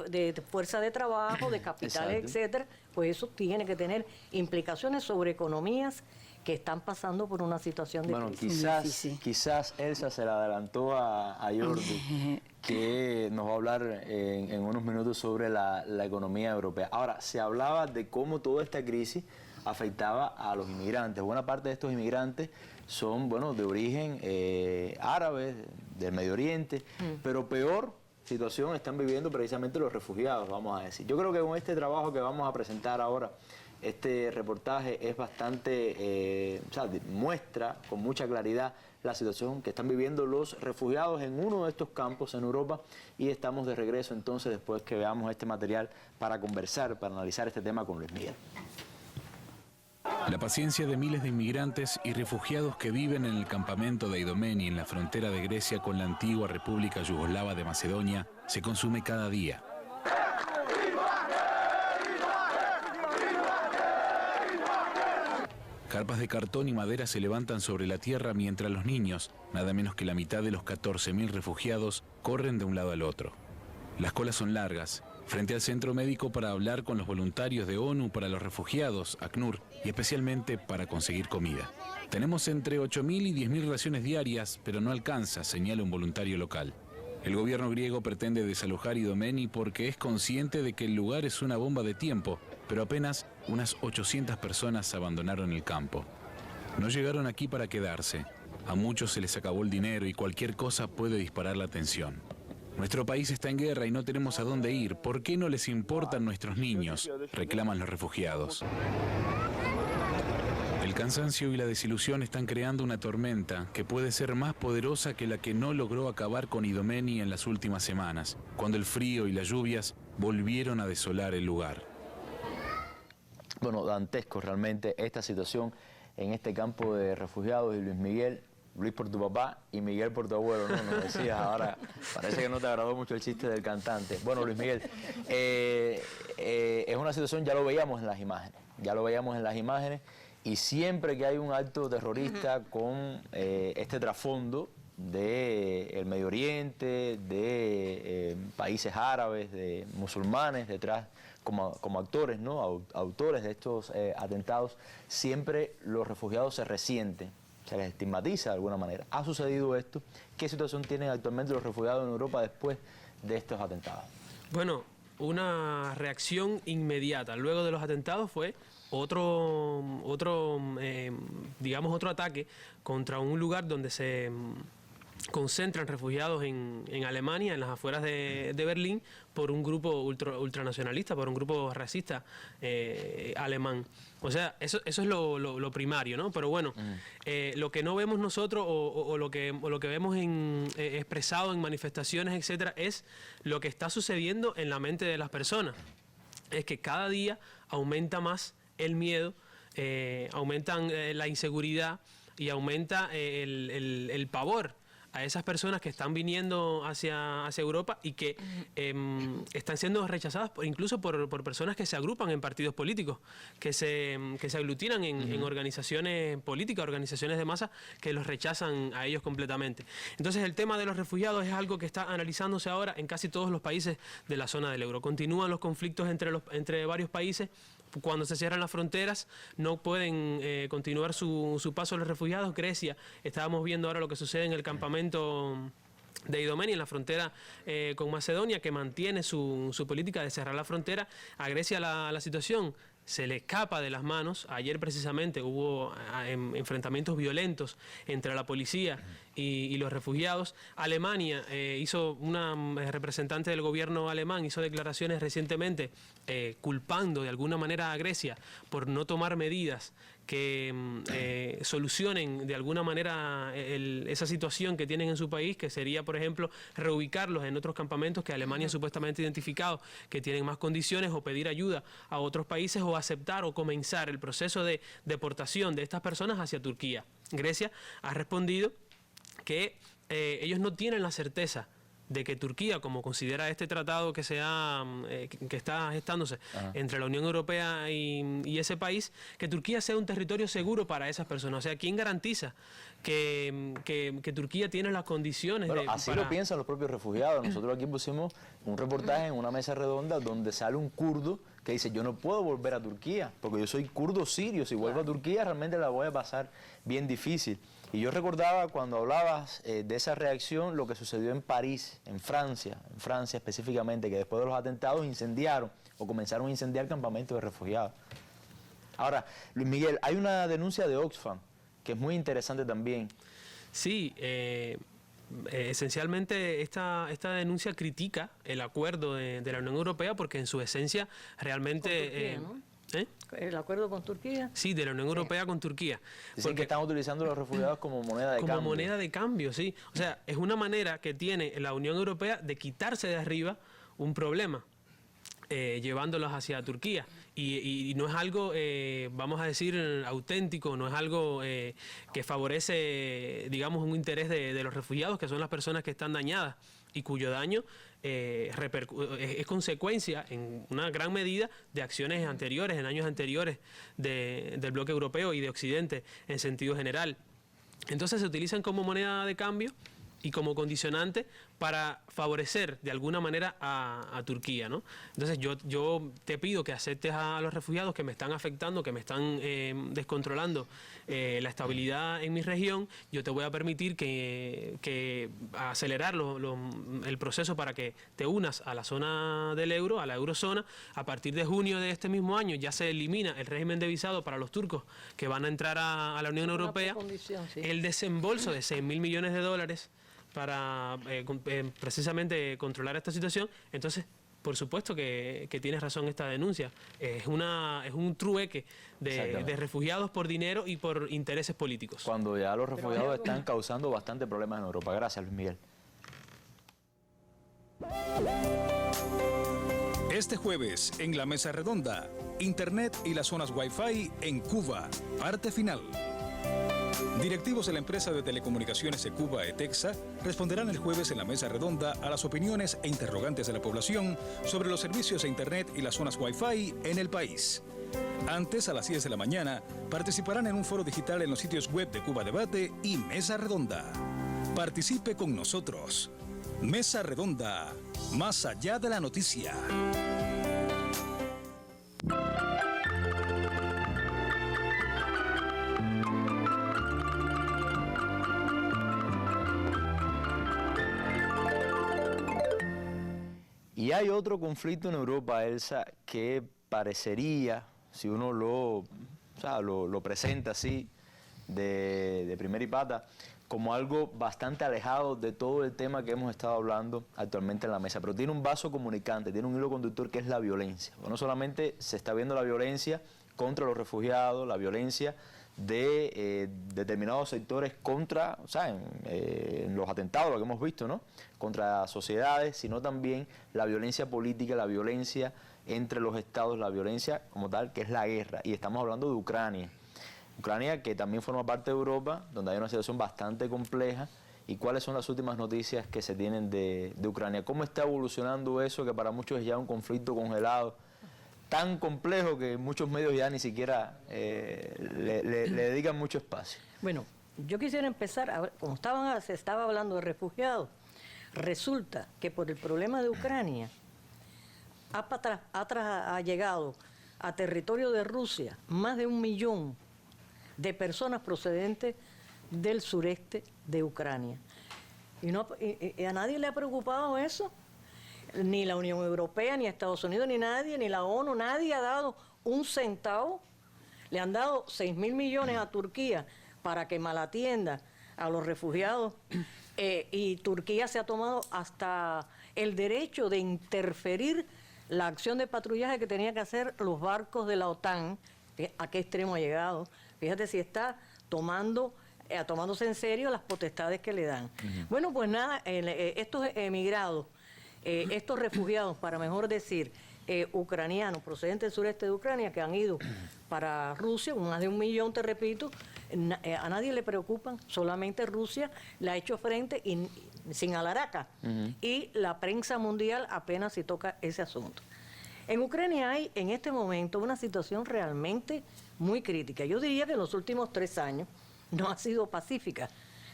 de fuerza de trabajo, de capitales, etcétera, pues eso tiene que tener implicaciones sobre economías que están pasando por una situación de crisis. Quizás Elsa se le adelantó a Jordi, que nos va a hablar en unos minutos sobre la economía europea. Ahora, se hablaba de cómo toda esta crisis afectaba a los inmigrantes. Buena parte de estos inmigrantes son, de origen árabe, del Medio Oriente, pero peor situación están viviendo precisamente los refugiados, vamos a decir. Yo creo que con este trabajo que vamos a presentar ahora, este reportaje es bastante, muestra con mucha claridad la situación que están viviendo los refugiados en uno de estos campos en Europa, y estamos de regreso entonces después que veamos este material para conversar, para analizar este tema con Luis Miguel. La paciencia de miles de inmigrantes y refugiados que viven en el campamento de Idomeni en la frontera de Grecia con la antigua República Yugoslava de Macedonia se consume cada día. Carpas de cartón y madera se levantan sobre la tierra mientras los niños, nada menos que la mitad de los 14.000 refugiados, corren de un lado al otro. Las colas son largas. Frente al centro médico para hablar con los voluntarios de ONU para los refugiados, ACNUR, y especialmente para conseguir comida. Tenemos entre 8.000 y 10.000 raciones diarias, pero no alcanza, señala un voluntario local. El gobierno griego pretende desalojar Idomeni porque es consciente de que el lugar es una bomba de tiempo, pero apenas unas 800 personas abandonaron el campo. No llegaron aquí para quedarse. A muchos se les acabó el dinero y cualquier cosa puede disparar la tensión. Nuestro país está en guerra y no tenemos a dónde ir. ¿Por qué no les importan nuestros niños?, reclaman los refugiados. El cansancio y la desilusión están creando una tormenta que puede ser más poderosa que la que no logró acabar con Idomeni en las últimas semanas, cuando el frío y las lluvias volvieron a desolar el lugar. Bueno, dantesco realmente esta situación en este campo de refugiados. Y Luis Miguel, Luis por tu papá y Miguel por tu abuelo, ¿no? Nos decías ahora, parece que no te agradó mucho el chiste del cantante. Bueno, Luis Miguel, es una situación, ya lo veíamos en las imágenes, y siempre que hay un acto terrorista con este trasfondo del Medio Oriente, de países árabes, de musulmanes detrás como actores, ¿no?, autores de estos atentados, siempre los refugiados se resienten, se les estigmatiza de alguna manera. ¿Ha sucedido esto? ¿Qué situación tienen actualmente los refugiados en Europa después de estos atentados? Bueno, una reacción inmediata luego de los atentados fue otro ataque contra un lugar donde se concentran refugiados en Alemania, en las afueras de Berlín, por un grupo ultranacionalista, por un grupo racista alemán. O sea, eso es lo primario, ¿no? Pero bueno, lo que no vemos nosotros o lo que vemos expresado en manifestaciones, etcétera, es lo que está sucediendo en la mente de las personas. Es que cada día aumenta más el miedo, aumentan la inseguridad y aumenta el pavor a esas personas que están viniendo hacia Europa y que están siendo rechazadas incluso por personas que se agrupan en partidos políticos, que se aglutinan en organizaciones políticas, organizaciones de masa que los rechazan a ellos completamente. Entonces el tema de los refugiados es algo que está analizándose ahora en casi todos los países de la zona del euro. Continúan los conflictos entre varios países. Cuando se cierran las fronteras no pueden continuar su paso los refugiados. Grecia, estábamos viendo ahora lo que sucede en el campamento de Idomeni, en la frontera con Macedonia, que mantiene su política de cerrar la frontera. A Grecia la situación se le escapa de las manos. Ayer precisamente hubo enfrentamientos violentos entre la policía y los refugiados. Alemania una representante del gobierno alemán hizo declaraciones recientemente culpando de alguna manera a Grecia por no tomar medidas que solucionen de alguna manera esa situación que tienen en su país, que sería, por ejemplo, reubicarlos en otros campamentos que Alemania supuestamente ha identificado que tienen más condiciones, o pedir ayuda a otros países, o aceptar o comenzar el proceso de deportación de estas personas hacia Turquía. Grecia ha respondido que ellos no tienen la certeza de que Turquía, como considera este tratado que está gestándose entre la Unión Europea y ese país, que Turquía sea un territorio seguro para esas personas. O sea, ¿quién garantiza que Turquía tiene las condiciones así lo piensan los propios refugiados. Nosotros aquí pusimos un reportaje en una mesa redonda donde sale un kurdo que dice: yo no puedo volver a Turquía porque yo soy kurdo sirio, si vuelvo a Turquía realmente la voy a pasar bien difícil. Y yo recordaba cuando hablabas de esa reacción lo que sucedió en París, en Francia específicamente, que después de los atentados incendiaron o comenzaron a incendiar campamentos de refugiados. Ahora, Luis Miguel, hay una denuncia de Oxfam que es muy interesante también. Sí, esencialmente esta denuncia critica el acuerdo de la Unión Europea porque en su esencia realmente... ¿El acuerdo con Turquía? Sí, de la Unión Europea con Turquía. Dicen que están utilizando a los refugiados como moneda de cambio. Como moneda de cambio, sí. O sea, es una manera que tiene la Unión Europea de quitarse de arriba un problema, llevándolos hacia Turquía. Y no es algo, vamos a decir, auténtico, no es algo que favorece, digamos, un interés de los refugiados, que son las personas que están dañadas y cuyo daño es consecuencia en una gran medida de acciones anteriores, en años anteriores del bloque europeo y de Occidente en sentido general. Entonces se utilizan como moneda de cambio y como condicionante para favorecer de alguna manera a Turquía, ¿no? Entonces yo te pido que aceptes a los refugiados que me están afectando, que me están descontrolando la estabilidad en mi región. Yo te voy a permitir que acelerar el proceso para que te unas a la zona del euro, a la eurozona. A partir de junio de este mismo año ya se elimina el régimen de visado para los turcos que van a entrar a la Unión Europea. El desembolso de $6.000 millones precisamente controlar esta situación. Entonces, por supuesto que tienes razón esta denuncia. Es un trueque de refugiados por dinero y por intereses políticos. Cuando ya los refugiados están causando bastante problemas en Europa. Gracias, Luis Miguel. Este jueves, en la Mesa Redonda, Internet y las zonas Wi-Fi en Cuba, parte final. Directivos de la empresa de telecomunicaciones de Cuba, ETEXA, responderán el jueves en la Mesa Redonda a las opiniones e interrogantes de la población sobre los servicios de Internet y las zonas Wi-Fi en el país. Antes, a las 10 de la mañana, participarán en un foro digital en los sitios web de Cuba Debate y Mesa Redonda. Participe con nosotros. Mesa Redonda, más allá de la noticia. Y hay otro conflicto en Europa, Elsa, que parecería, si uno lo presenta así, de primera y pata, como algo bastante alejado de todo el tema que hemos estado hablando actualmente en la mesa. Pero tiene un vaso comunicante, tiene un hilo conductor que es la violencia. No solamente se está viendo la violencia contra los refugiados, la violencia de determinados sectores contra, en los atentados, lo que hemos visto, ¿no?, contra sociedades, sino también la violencia política, la violencia entre los estados, la violencia como tal, que es la guerra. Y estamos hablando de Ucrania. Ucrania, que también forma parte de Europa, donde hay una situación bastante compleja. ¿Y cuáles son las últimas noticias que se tienen de Ucrania? ¿Cómo está evolucionando eso, que para muchos es ya un conflicto congelado, tan complejo que muchos medios ya ni siquiera le dedican mucho espacio? Bueno, yo quisiera empezar, como se estaba hablando de refugiados, resulta que por el problema de Ucrania ha llegado a territorio de Rusia más de 1 millón de personas procedentes del sureste de Ucrania. Y a nadie le ha preocupado eso, ni la Unión Europea, ni Estados Unidos, ni nadie, ni la ONU, nadie ha dado un centavo. Le han dado 6.000 millones a Turquía para que malatienda a los refugiados, y Turquía se ha tomado hasta el derecho de interferir la acción de patrullaje que tenían que hacer los barcos de la OTAN. ¿A qué extremo ha llegado? Fíjate si está tomándose en serio las potestades que le dan. Bueno, pues nada, estos emigrados, estos refugiados, para mejor decir, ucranianos procedentes del sureste de Ucrania, que han ido para Rusia, más de 1 millón, te repito, a nadie le preocupan, solamente Rusia le ha hecho frente sin alaraca, y la prensa mundial apenas si toca ese asunto. En Ucrania hay en este momento una situación realmente muy crítica. Yo diría que en los últimos 3 años no ha sido pacífica.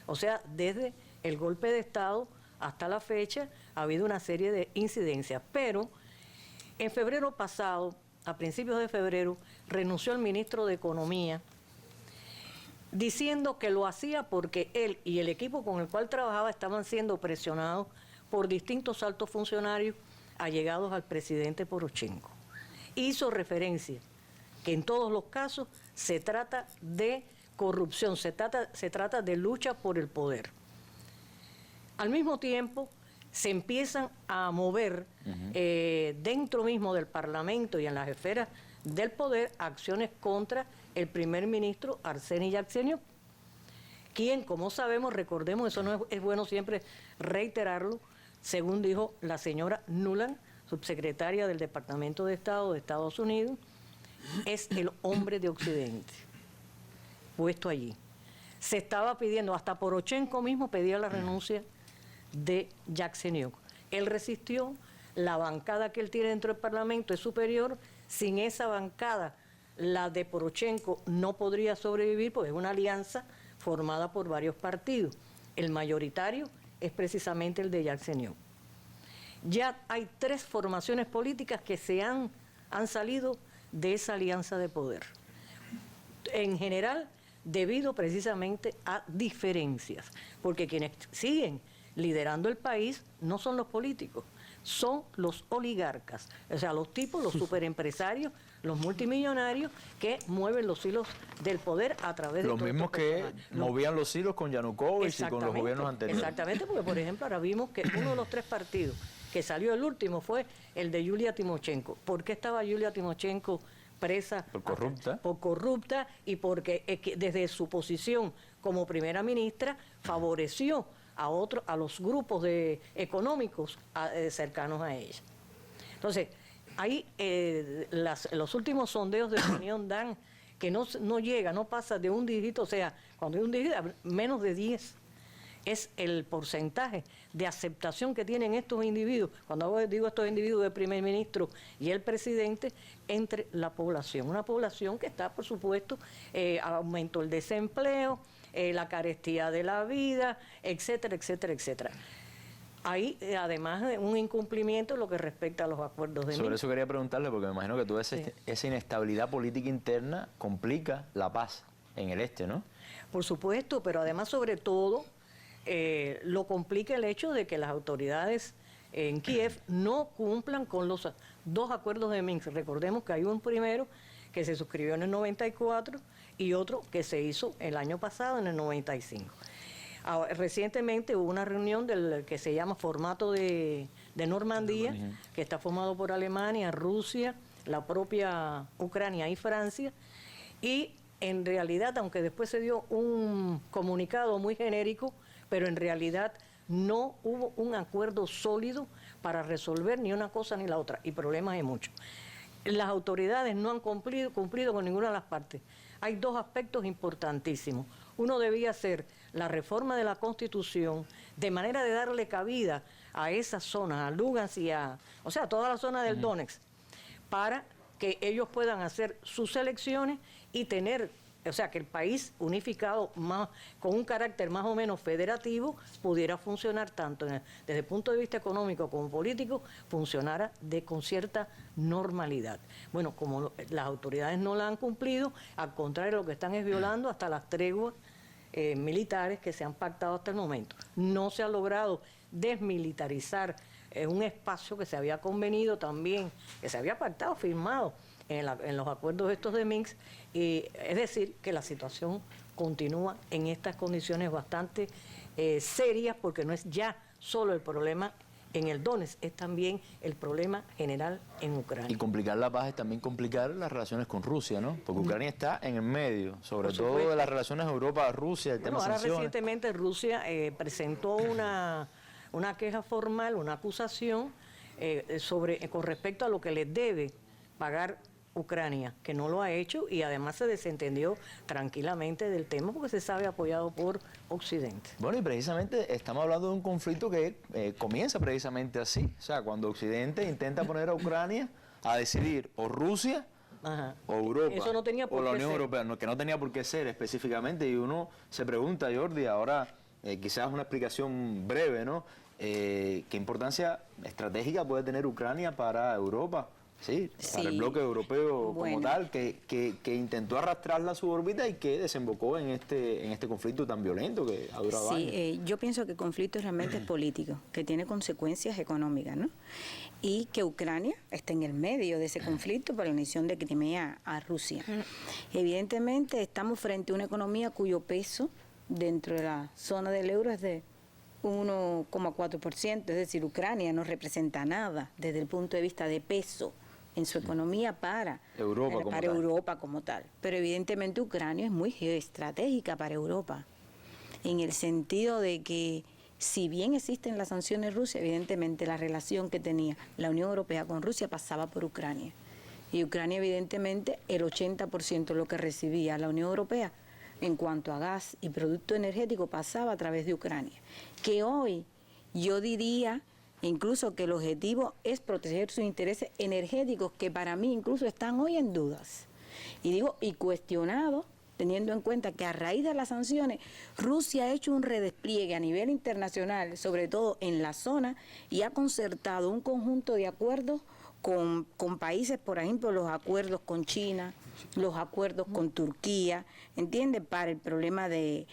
O sea, desde el golpe de Estado hasta la fecha ha habido una serie de incidencias. Pero en febrero pasado, a principios de febrero, renunció el ministro de Economía diciendo que lo hacía porque él y el equipo con el cual trabajaba estaban siendo presionados por distintos altos funcionarios allegados al presidente Poroshenko. Hizo referencia que en todos los casos se trata de corrupción, se trata de lucha por el poder. Al mismo tiempo, se empiezan a mover dentro mismo del Parlamento y en las esferas del poder acciones contra el primer ministro Arseniy Yatsenyuk, quien, como sabemos, recordemos, eso no es bueno siempre reiterarlo, según dijo la señora Nuland, subsecretaria del Departamento de Estado de Estados Unidos, es el hombre de Occidente, puesto allí. Se estaba pidiendo, hasta Poroshenko mismo pedía la renuncia de Yatsenyuk. Él resistió, la bancada que él tiene dentro del Parlamento es superior, sin esa bancada, la de Poroshenko no podría sobrevivir porque es una alianza formada por varios partidos. El mayoritario es precisamente el de Yatsenyuk. Ya hay 3 formaciones políticas que han salido de esa alianza de poder. En general, debido precisamente a diferencias, porque quienes siguen liderando el país no son los políticos, son los oligarcas, o sea, los tipos, los superempresarios, los multimillonarios que mueven los hilos del poder a través de los mismos que movían los hilos con Yanukovych y con los gobiernos anteriores. Exactamente, porque por ejemplo ahora vimos que uno de los 3 partidos que salió el último fue el de Yulia Timoshenko. ¿Por qué estaba Yulia Timoshenko presa? Por corrupta. Por corrupta y porque desde su posición como primera ministra favoreció a los grupos económicos cercanos a ella. Entonces, ahí los últimos sondeos de opinión dan que no pasa de un dígito, o sea, cuando hay un dígito, menos de 10 es el porcentaje de aceptación que tienen estos individuos, cuando digo estos individuos del primer ministro y el presidente, entre la población. Una población que está, por supuesto, aumentó el desempleo, la carestía de la vida, etcétera, etcétera, etcétera. Hay, además, un incumplimiento en lo que respecta a los acuerdos de Minsk. Sobre eso quería preguntarle, porque me imagino que toda esa inestabilidad política interna complica la paz en el este, ¿no? Por supuesto, pero además, sobre todo, lo complica el hecho de que las autoridades en Kiev no cumplan con los 2 acuerdos de Minsk. Recordemos que hay un primero que se suscribió en el 94 y otro que se hizo el año pasado, en el 95. Recientemente hubo una reunión del que se llama formato de Normandía, que está formado por Alemania, Rusia, la propia Ucrania y Francia, y en realidad, aunque después se dio un comunicado muy genérico, pero en realidad no hubo un acuerdo sólido para resolver ni una cosa ni la otra, y problemas hay muchos. Las autoridades no han cumplido con ninguna de las partes. Hay 2 aspectos importantísimos. Uno debía ser la reforma de la Constitución, de manera de darle cabida a esas zonas, a Lugansk y a toda la zona del Donetsk, para que ellos puedan hacer sus elecciones y tener, o sea, que el país unificado, con un carácter más o menos federativo, pudiera funcionar tanto desde el punto de vista económico como político, funcionara con cierta normalidad. Bueno, como las autoridades no la han cumplido, al contrario, lo que están es violando hasta las treguas militares que se han pactado hasta el momento. No se ha logrado desmilitarizar un espacio que se había convenido también, que se había pactado, firmado en los acuerdos estos de Minsk, y es decir, que la situación continúa en estas condiciones bastante serias, porque no es ya solo el problema en el Donetsk, es también el problema general en Ucrania. Y complicar la paz es también complicar las relaciones con Rusia, ¿no? Porque Ucrania está en el medio, sobre todo de las relaciones Europa-Rusia, el tema de sanciones. Ahora recientemente Rusia presentó una queja formal, una acusación con respecto a lo que le debe pagar Ucrania, que no lo ha hecho, y además se desentendió tranquilamente del tema porque se sabe apoyado por Occidente. Bueno, y precisamente estamos hablando de un conflicto que comienza precisamente así, o sea, cuando Occidente intenta poner a Ucrania a decidir o Rusia o Europa, eso no tenía por o la qué Unión ser. Europea, que no tenía por qué ser específicamente, y uno se pregunta, Jordi, ahora quizás una explicación breve, ¿no? ¿Qué importancia estratégica puede tener Ucrania para Europa? Sí, para el bloque europeo como tal, que intentó arrastrarla a su órbita y que desembocó en este conflicto tan violento que ha durado años. Yo pienso que el conflicto realmente es político, que tiene consecuencias económicas, ¿no? Y que Ucrania está en el medio de ese conflicto por la anexión de Crimea a Rusia. Evidentemente estamos frente a una economía cuyo peso dentro de la zona del euro es de 1,4%, es decir, Ucrania no representa nada desde el punto de vista de peso en su economía para Europa como tal. Pero evidentemente Ucrania es muy geoestratégica para Europa, en el sentido de que si bien existen las sanciones rusas, evidentemente la relación que tenía la Unión Europea con Rusia pasaba por Ucrania. Y Ucrania evidentemente el 80% de lo que recibía la Unión Europea en cuanto a gas y producto energético pasaba a través de Ucrania. Que hoy yo diría incluso que el objetivo es proteger sus intereses energéticos, que para mí incluso están hoy en dudas. Y digo, y cuestionados, teniendo en cuenta que a raíz de las sanciones, Rusia ha hecho un redespliegue a nivel internacional, sobre todo en la zona, y ha concertado un conjunto de acuerdos con países, por ejemplo, los acuerdos con China, los acuerdos con Turquía, ¿entiendes? Para el problema de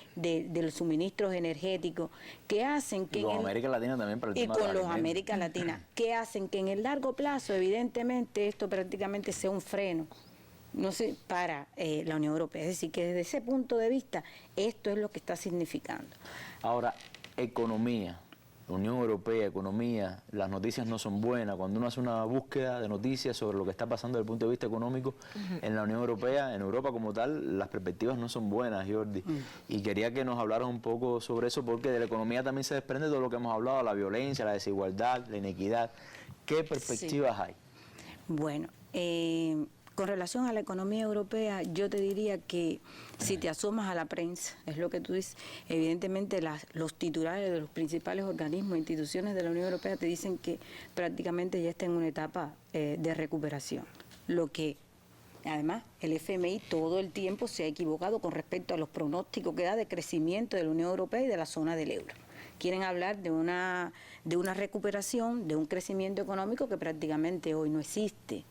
los suministros energéticos, que hacen que... Con América Latina también para el tema y con de los alimentos. América Latina, que hacen que en el largo plazo, evidentemente, esto prácticamente sea un freno, no sé, para la Unión Europea. Es decir, que desde ese punto de vista, esto es lo que está significando. Ahora, economía. Unión Europea, economía, las noticias no son buenas. Cuando uno hace una búsqueda de noticias sobre lo que está pasando desde el punto de vista económico en la Unión Europea, en Europa como tal, las perspectivas no son buenas, Jordi. Y quería que nos hablaras un poco sobre eso, porque de la economía también se desprende todo lo que hemos hablado, la violencia, la desigualdad, la inequidad. ¿Qué perspectivas hay? Bueno, con relación a la economía europea, yo te diría que si te asomas a la prensa, es lo que tú dices, evidentemente los titulares de los principales organismos e instituciones de la Unión Europea te dicen que prácticamente ya está en una etapa de recuperación. Lo que, además, el FMI todo el tiempo se ha equivocado con respecto a los pronósticos que da de crecimiento de la Unión Europea y de la zona del euro. Quieren hablar de una recuperación, de un crecimiento económico que prácticamente hoy no existe.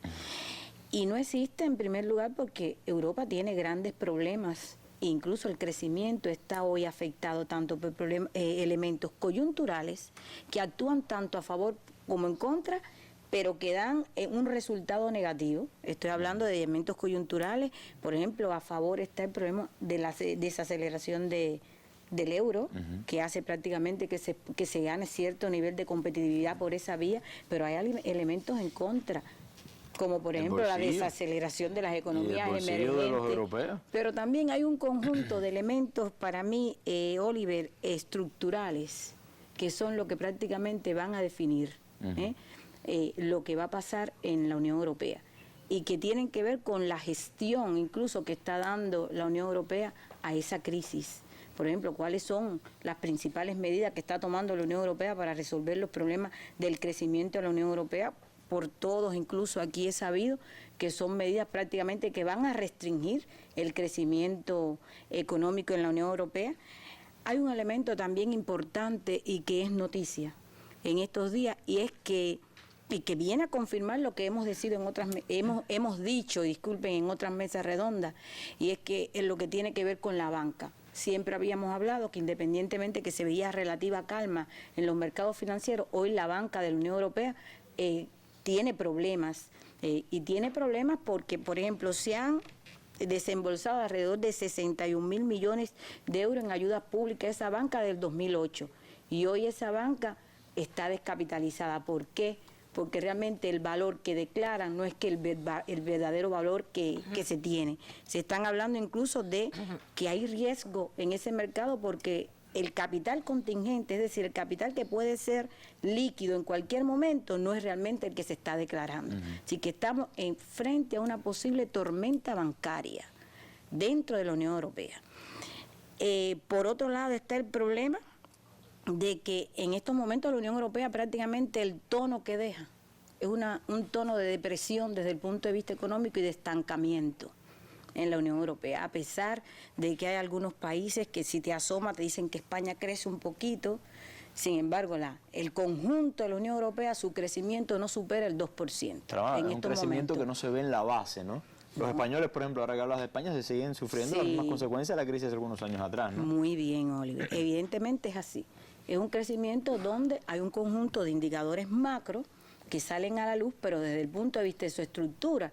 Y no existe en primer lugar porque Europa tiene grandes problemas, incluso el crecimiento está hoy afectado tanto por elementos coyunturales que actúan tanto a favor como en contra, pero que dan un resultado negativo. Estoy hablando de elementos coyunturales, por ejemplo, a favor está el problema de la desaceleración del euro, que hace prácticamente que se gane cierto nivel de competitividad por esa vía, pero hay elementos en contra, como por ejemplo la desaceleración de las economías emergentes, de los europeos. Pero también hay un conjunto de elementos para mí, Oliver, estructurales, que son lo que prácticamente van a definir lo que va a pasar en la Unión Europea y que tienen que ver con la gestión incluso que está dando la Unión Europea a esa crisis. Por ejemplo, cuáles son las principales medidas que está tomando la Unión Europea para resolver los problemas del crecimiento de la Unión Europea. Por todos, incluso aquí he sabido que son medidas prácticamente que van a restringir el crecimiento económico en la Unión Europea. Hay un elemento también importante y que es noticia en estos días y que viene a confirmar lo que hemos decidido hemos dicho, disculpen, en otras mesas redondas, y es que es lo que tiene que ver con la banca. Siempre habíamos hablado que independientemente que se veía relativa calma en los mercados financieros, hoy la banca de la Unión Europea tiene problemas, y tiene problemas porque, por ejemplo, se han desembolsado alrededor de 61.000 millones de euros en ayudas públicas a esa banca del 2008, y hoy esa banca está descapitalizada. ¿Por qué? Porque realmente el valor que declaran no es que el verdadero valor que se tiene. Se están hablando incluso de que hay riesgo en ese mercado porque el capital contingente, es decir, el capital que puede ser líquido en cualquier momento, no es realmente el que se está declarando. Así que estamos frente a una posible tormenta bancaria dentro de la Unión Europea. Por otro lado está el problema de que en estos momentos la Unión Europea prácticamente el tono que deja es un tono de depresión desde el punto de vista económico y de estancamiento en la Unión Europea, a pesar de que hay algunos países que si te asomas te dicen que España crece un poquito. Sin embargo, el conjunto de la Unión Europea, su crecimiento no supera el 2%. Es un crecimiento que no se ve en la base, ¿no? Los españoles, por ejemplo, ahora que hablas de España, se siguen sufriendo las mismas consecuencias de la crisis de algunos años atrás, ¿no? Muy bien, Oliver. Evidentemente es así. Es un crecimiento donde hay un conjunto de indicadores macro que salen a la luz, pero desde el punto de vista de su estructura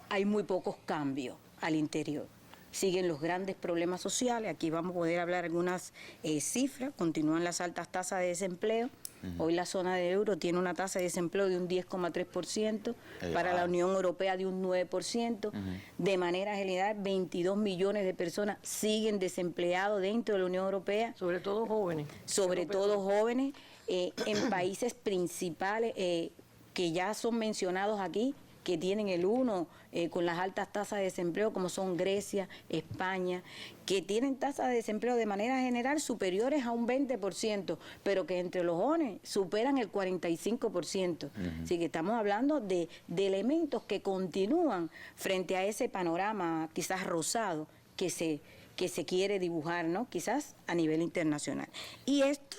hay muy pocos cambios al interior. Siguen los grandes problemas sociales, aquí vamos a poder hablar algunas cifras, continúan las altas tasas de desempleo. Hoy la zona del euro tiene una tasa de desempleo de un 10,3%, para la Unión Europea de un 9%. De manera general, 22 millones de personas siguen desempleados dentro de la Unión Europea. Sobre todo jóvenes. Sobre todo jóvenes, en países principales que ya son mencionados aquí, que tienen el 1 con las altas tasas de desempleo, como son Grecia, España, que tienen tasas de desempleo de manera general superiores a un 20%, pero que entre los jóvenes superan el 45%. Así que estamos hablando de elementos que continúan frente a ese panorama quizás rosado que se quiere dibujar, ¿no? Quizás a nivel internacional. Y esto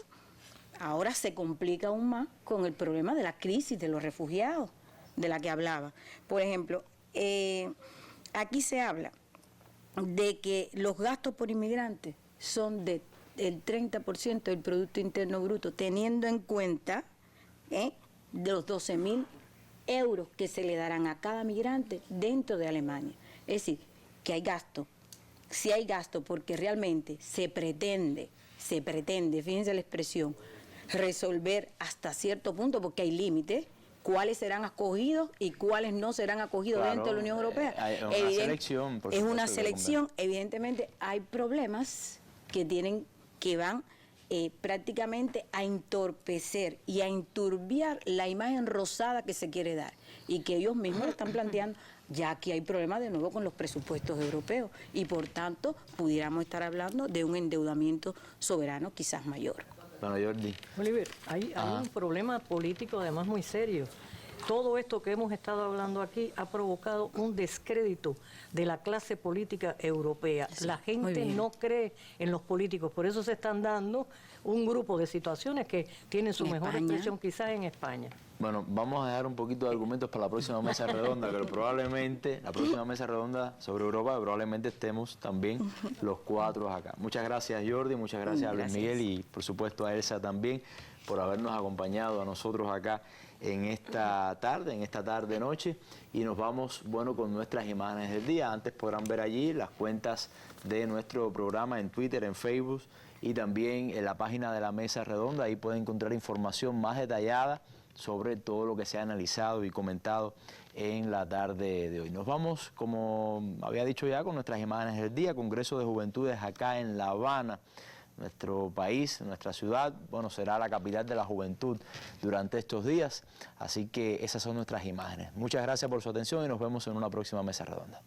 ahora se complica aún más con el problema de la crisis de los refugiados de la que hablaba. Por ejemplo, aquí se habla de que los gastos por inmigrante son del 30% del Producto Interno Bruto, teniendo en cuenta de los 12.000 euros que se le darán a cada migrante dentro de Alemania. Es decir, que hay gasto. Si hay gasto porque realmente se pretende, fíjense la expresión, resolver hasta cierto punto, porque hay límites, cuáles serán acogidos y cuáles no serán acogidos dentro de la Unión Europea. Es una selección, por es supuesto, una selección, evidentemente hay problemas que van prácticamente a entorpecer y a enturbiar la imagen rosada que se quiere dar y que ellos mismos están planteando, ya que hay problemas de nuevo con los presupuestos europeos y por tanto pudiéramos estar hablando de un endeudamiento soberano quizás mayor. Bueno, Jordi. Oliver, hay un problema político además muy serio. Todo esto que hemos estado hablando aquí ha provocado un descrédito de la clase política europea. Sí, la gente no cree en los políticos, por eso se están dando un grupo de situaciones que tienen su mejor expresión quizás en España. Bueno, vamos a dejar un poquito de argumentos para la próxima mesa redonda, pero probablemente la próxima mesa redonda sobre Europa, probablemente estemos también los cuatro acá. Muchas gracias, Jordi, muchas gracias a Luis Miguel y por supuesto a Elsa también por habernos acompañado a nosotros acá en esta tarde-noche, y nos vamos, bueno, con nuestras imágenes del día. Antes podrán ver allí las cuentas de nuestro programa en Twitter, en Facebook y también en la página de la Mesa Redonda. Ahí pueden encontrar información más detallada sobre todo lo que se ha analizado y comentado en la tarde de hoy. Nos vamos, como había dicho ya, con nuestras imágenes del día. Congreso de Juventudes acá en La Habana. Nuestro país, nuestra ciudad, bueno, será la capital de la juventud durante estos días. Así que esas son nuestras imágenes. Muchas gracias por su atención y nos vemos en una próxima Mesa Redonda.